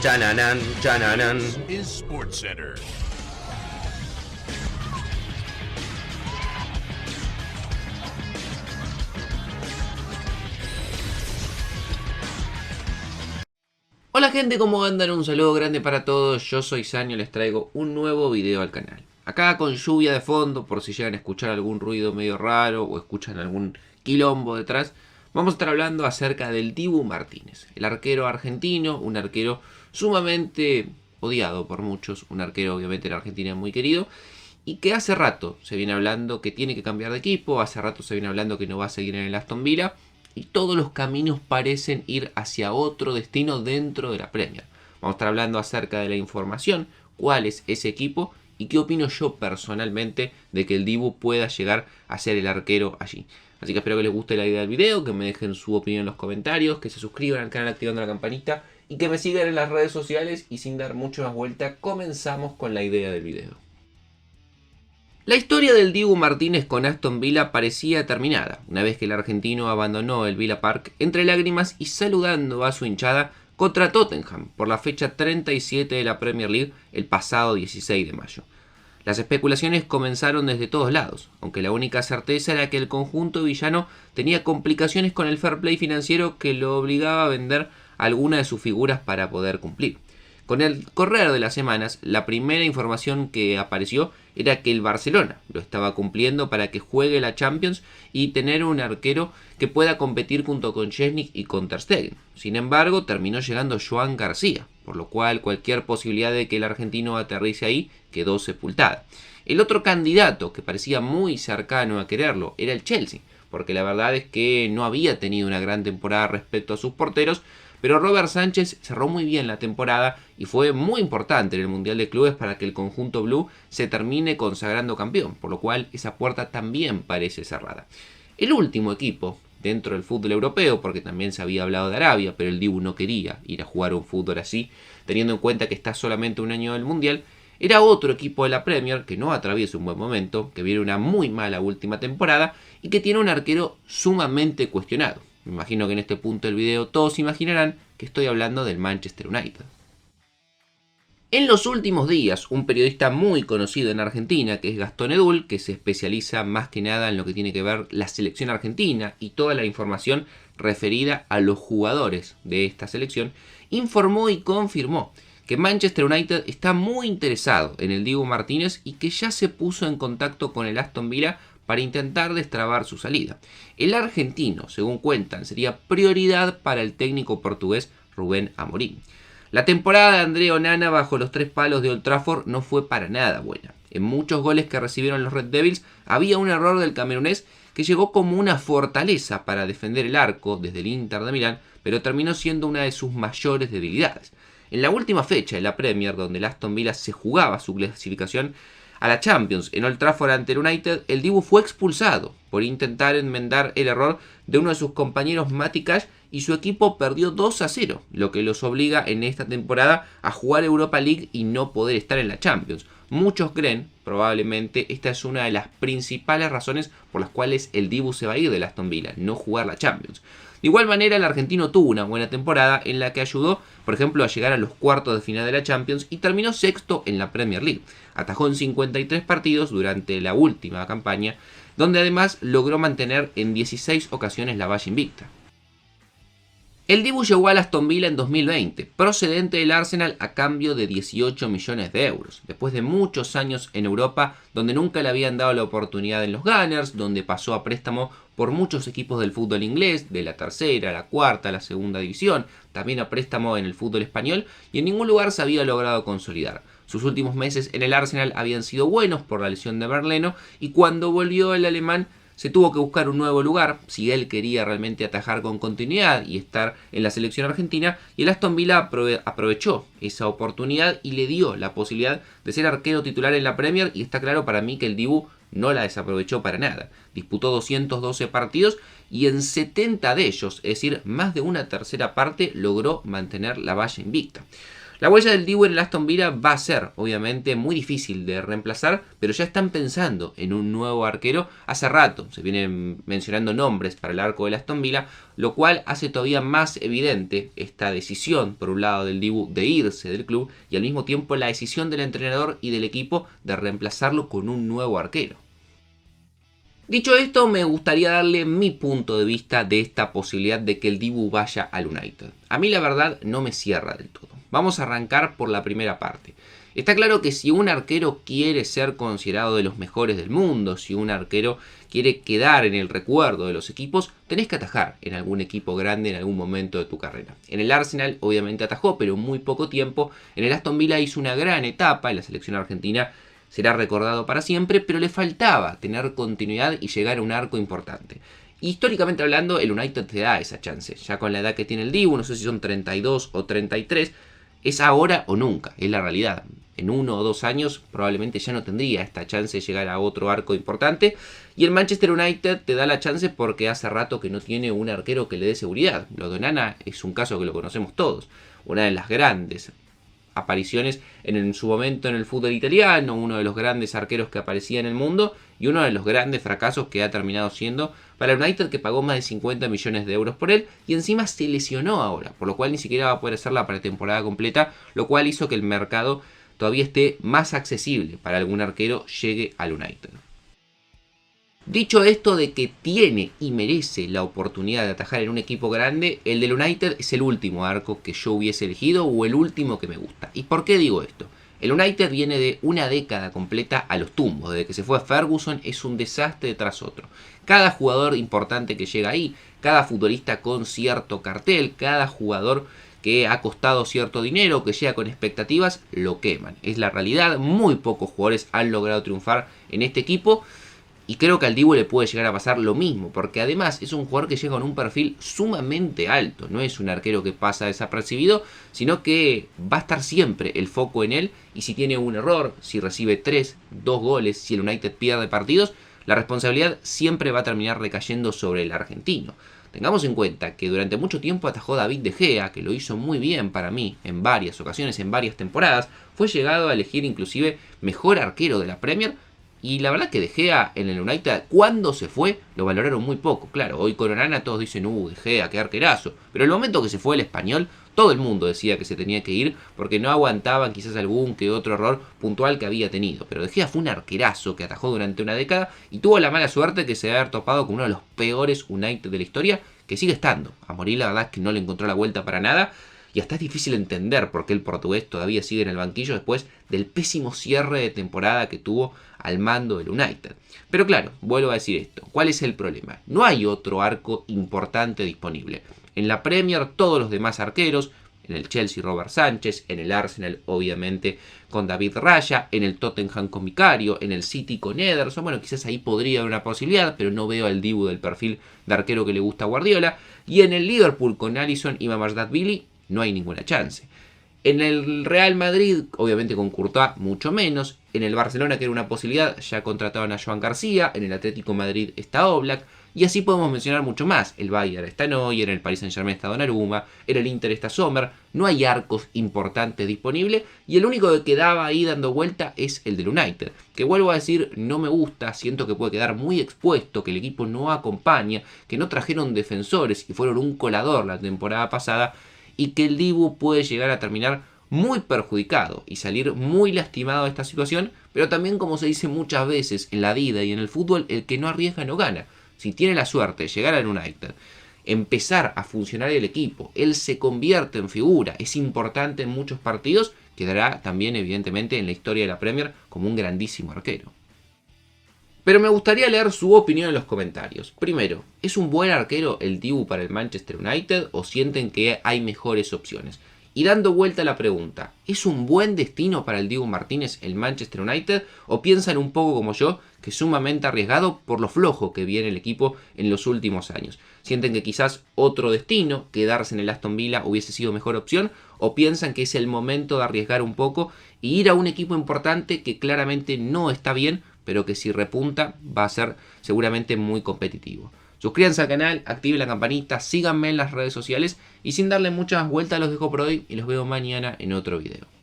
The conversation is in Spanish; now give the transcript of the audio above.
Chananan, chananan. is SportsCenter. Hola gente, ¿cómo andan? Un saludo grande para todos. Yo soy Sanio, les traigo un nuevo video al canal. Acá con lluvia de fondo, por si llegan a escuchar algún ruido medio raro o escuchan algún quilombo detrás, vamos a estar hablando acerca del Dibu Martínez, el arquero argentino, un arquero sumamente odiado por muchos, un arquero obviamente en Argentina muy querido, y que hace rato se viene hablando que tiene que cambiar de equipo, hace rato se viene hablando que no va a seguir en el Aston Villa, y todos los caminos parecen ir hacia otro destino dentro de la Premier. Vamos a estar hablando acerca de la información, cuál es ese equipo y qué opino yo personalmente de que el Dibu pueda llegar a ser el arquero allí. Así que espero que les guste la idea del video, que me dejen su opinión en los comentarios, que se suscriban al canal activando la campanita y que me sigan en las redes sociales. Y sin dar mucho más vuelta, comenzamos con la idea del video. La historia del Dibu Martínez con Aston Villa parecía terminada, una vez que el argentino abandonó el Villa Park entre lágrimas y saludando a su hinchada contra Tottenham por la fecha 37 de la Premier League el pasado 16 de mayo. Las especulaciones comenzaron desde todos lados, aunque la única certeza era que el conjunto villano tenía complicaciones con el fair play financiero que lo obligaba a vender alguna de sus figuras para poder cumplir. Con el correr de las semanas, la primera información que apareció era que el Barcelona lo estaba cumpliendo para que juegue la Champions y tener un arquero que pueda competir junto con Szczęsny y con Ter Stegen. Sin embargo, terminó llegando Joan García, por lo cual cualquier posibilidad de que el argentino aterrice ahí quedó sepultada. El otro candidato que parecía muy cercano a quererlo era el Chelsea, porque la verdad es que no había tenido una gran temporada respecto a sus porteros, pero Robert Sánchez cerró muy bien la temporada y fue muy importante en el Mundial de Clubes para que el conjunto blue se termine consagrando campeón, por lo cual esa puerta también parece cerrada. El último equipo dentro del fútbol europeo, porque también se había hablado de Arabia, pero el Dibu no quería ir a jugar un fútbol así, teniendo en cuenta que está solamente un año del Mundial, era otro equipo de la Premier que no atraviesa un buen momento, que viene una muy mala última temporada y que tiene un arquero sumamente cuestionado. Me imagino que en este punto del video todos imaginarán que estoy hablando del Manchester United. En los últimos días, un periodista muy conocido en Argentina, que es Gastón Edul, que se especializa más que nada en lo que tiene que ver la selección argentina y toda la información referida a los jugadores de esta selección, informó y confirmó que Manchester United está muy interesado en el Dibu Martínez y que ya se puso en contacto con el Aston Villa para intentar destrabar su salida. El argentino, según cuentan, sería prioridad para el técnico portugués Rubén Amorim. La temporada de André Onana bajo los tres palos de Old Trafford no fue para nada buena. En muchos goles que recibieron los Red Devils había un error del camerunés que llegó como una fortaleza para defender el arco desde el Inter de Milán, pero terminó siendo una de sus mayores debilidades. En la última fecha de la Premier, donde el Aston Villa se jugaba su clasificación a la Champions en Old Trafford ante el United, el Dibu fue expulsado por intentar enmendar el error de uno de sus compañeros, Matty Cash, y su equipo perdió 2-0, lo que los obliga en esta temporada a jugar Europa League y no poder estar en la Champions. Muchos creen, probablemente, esta es una de las principales razones por las cuales el Dibu se va a ir del Aston Villa, no jugar la Champions. De igual manera, el argentino tuvo una buena temporada en la que ayudó, por ejemplo, a llegar a los cuartos de final de la Champions y terminó sexto en la Premier League. Atajó en 53 partidos durante la última campaña, donde además logró mantener en 16 ocasiones la valla invicta. El Dibu llegó al Aston Villa en 2020, procedente del Arsenal a cambio de 18 millones de euros, después de muchos años en Europa donde nunca le habían dado la oportunidad en los Gunners, donde pasó a préstamo por muchos equipos del fútbol inglés, de la tercera, la cuarta, la segunda división, también a préstamo en el fútbol español, y en ningún lugar se había logrado consolidar. Sus últimos meses en el Arsenal habían sido buenos por la lesión de Berleno, y cuando volvió el alemán se tuvo que buscar un nuevo lugar si él quería realmente atajar con continuidad y estar en la selección argentina, y el Aston Villa aprovechó esa oportunidad y le dio la posibilidad de ser arquero titular en la Premier, y está claro para mí que el Dibu no la desaprovechó para nada. Disputó 212 partidos y en 70 de ellos, es decir, más de una tercera parte, logró mantener la valla invicta. La huella del Dibu en el Aston Villa va a ser, obviamente, muy difícil de reemplazar, pero ya están pensando en un nuevo arquero hace rato. Se vienen mencionando nombres para el arco del Aston Villa, lo cual hace todavía más evidente esta decisión, por un lado, del Dibu de irse del club y al mismo tiempo la decisión del entrenador y del equipo de reemplazarlo con un nuevo arquero. Dicho esto, me gustaría darle mi punto de vista de esta posibilidad de que el Dibu vaya al United. A mí la verdad no me cierra del todo. Vamos a arrancar por la primera parte. Está claro que si un arquero quiere ser considerado de los mejores del mundo, si un arquero quiere quedar en el recuerdo de los equipos, tenés que atajar en algún equipo grande en algún momento de tu carrera. En el Arsenal obviamente atajó, pero muy poco tiempo. En el Aston Villa hizo una gran etapa, en la selección argentina será recordado para siempre, pero le faltaba tener continuidad y llegar a un arco importante. Históricamente hablando, el United te da esa chance. Ya con la edad que tiene el Dibu, no sé si son 32 o 33, es ahora o nunca, es la realidad. En 1 o 2 años probablemente ya no tendría esta chance de llegar a otro arco importante. Y el Manchester United te da la chance porque hace rato que no tiene un arquero que le dé seguridad. Lo de Onana es un caso que lo conocemos todos. Una de las grandes apariciones en su momento en el fútbol italiano, uno de los grandes arqueros que aparecía en el mundo y uno de los grandes fracasos que ha terminado siendo para el United, que pagó más de 50 millones de euros por él y encima se lesionó ahora, por lo cual ni siquiera va a poder hacer la pretemporada completa, lo cual hizo que el mercado todavía esté más accesible para algún arquero llegue al United. Dicho esto de que tiene y merece la oportunidad de atajar en un equipo grande, el del United es el último arco que yo hubiese elegido o el último que me gusta. ¿Y por qué digo esto? El United viene de una década completa a los tumbos. Desde que se fue a Ferguson es un desastre tras otro. Cada jugador importante que llega ahí, cada futbolista con cierto cartel, cada jugador que ha costado cierto dinero, que llega con expectativas, lo queman. Es la realidad, muy pocos jugadores han logrado triunfar en este equipo. Y creo que al Dibu le puede llegar a pasar lo mismo, porque además es un jugador que llega con un perfil sumamente alto. No es un arquero que pasa desapercibido, sino que va a estar siempre el foco en él. Y si tiene un error, si recibe 3, 2 goles, si el United pierde partidos, la responsabilidad siempre va a terminar recayendo sobre el argentino. Tengamos en cuenta que durante mucho tiempo atajó David De Gea, que lo hizo muy bien para mí en varias ocasiones, en varias temporadas. Fue llegado a elegir inclusive mejor arquero de la Premier. Y la verdad que De Gea en el United, cuando se fue, lo valoraron muy poco. Claro, hoy con Onana todos dicen, De Gea, qué arquerazo. Pero el momento que se fue el español, todo el mundo decía que se tenía que ir porque no aguantaban quizás algún que otro error puntual que había tenido. Pero De Gea fue un arquerazo que atajó durante una década y tuvo la mala suerte que se debe haber topado con uno de los peores United de la historia, que sigue estando. A morir la verdad es que no le encontró la vuelta para nada. Y hasta es difícil entender por qué el portugués todavía sigue en el banquillo después del pésimo cierre de temporada que tuvo al mando del United. Pero claro, vuelvo a decir esto. ¿Cuál es el problema? No hay otro arco importante disponible. En la Premier todos los demás arqueros, en el Chelsea Robert Sánchez, en el Arsenal obviamente con David Raya, en el Tottenham con Vicario, en el City con Ederson. Bueno, quizás ahí podría haber una posibilidad, pero no veo al Dibu del perfil de arquero que le gusta a Guardiola. Y en el Liverpool con Alisson y Mamardashvili no hay ninguna chance. En el Real Madrid, obviamente con Courtois, mucho menos. En el Barcelona, que era una posibilidad, ya contrataron a Joan García. En el Atlético de Madrid está Oblak. Y así podemos mencionar mucho más. El Bayern está Neuer, en el Paris Saint-Germain está Donnarumma, en el Inter está Sommer. No hay arcos importantes disponibles. Y el único que quedaba ahí dando vuelta es el del United. Que vuelvo a decir, no me gusta. Siento que puede quedar muy expuesto, que el equipo no acompaña, que no trajeron defensores y fueron un colador la temporada pasada. Y que el Dibu puede llegar a terminar muy perjudicado y salir muy lastimado de esta situación, pero también, como se dice muchas veces en la vida y en el fútbol, el que no arriesga no gana. Si tiene la suerte de llegar al United, empezar a funcionar el equipo, él se convierte en figura, es importante en muchos partidos, quedará también evidentemente en la historia de la Premier como un grandísimo arquero. Pero me gustaría leer su opinión en los comentarios. Primero, ¿es un buen arquero el Dibu para el Manchester United o sienten que hay mejores opciones? Y dando vuelta a la pregunta, ¿es un buen destino para el Dibu Martínez el Manchester United o piensan un poco como yo que es sumamente arriesgado por lo flojo que viene el equipo en los últimos años? ¿Sienten que quizás otro destino, quedarse en el Aston Villa, hubiese sido mejor opción o piensan que es el momento de arriesgar un poco y ir a un equipo importante que claramente no está bien, pero que si repunta va a ser seguramente muy competitivo? Suscríbanse al canal, activen la campanita, síganme en las redes sociales y sin darle muchas vueltas los dejo por hoy y los veo mañana en otro video.